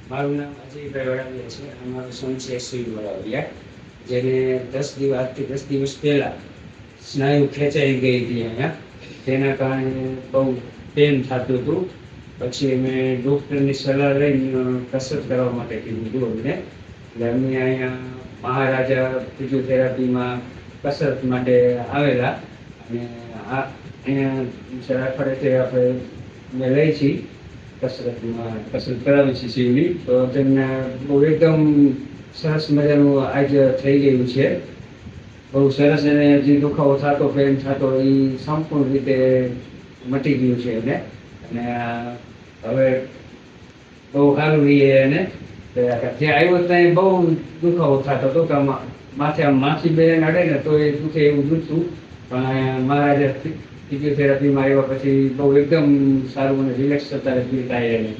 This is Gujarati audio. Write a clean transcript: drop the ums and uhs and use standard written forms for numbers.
મારું નામ અજયભાઈ વડાવિયા છે. અમારું સન છે શ્રી વડાવિયા, જેને 10 પહેલા સ્નાયુ ખેંચાઈ ગઈ હતી અહીંયા, તેના કારણે બહુ પેન થતું હતું. પછી અમે ડૉક્ટરની સલાહ લઈને કસરત કરવા માટે કીધું હતું અમને. એટલે અમે અહીંયા મહારાજા ફિઝિયોથેરાપીમાં કસરત માટે આવેલા અને અહીંયા અઠવાડિયેથી આપણે લઈ છીએ કસરત કરાવી છે શિવની. તો તેમને બહુ એકદમ સરસ મજાનું આજ થઈ ગયું છે. બહુ સરસ એને જે દુખાવો થતો પેન થતો એ સંપૂર્ણ રીતે મટી ગયું છે એને. અને હવે બહુ સારું રહીએ એને. જે આવ્યો ત્યાં બહુ દુખાવો થતો હતો કે માથે આમ માછી બેન અડે ને તો એ દુખે એવું દુખતું, પણ મારા જે ફિઝિયોથેરાપીમાં આવ્યા પછી બહુ એકદમ સારું અને રિલેક્સ થતા ફીલ થાય એને.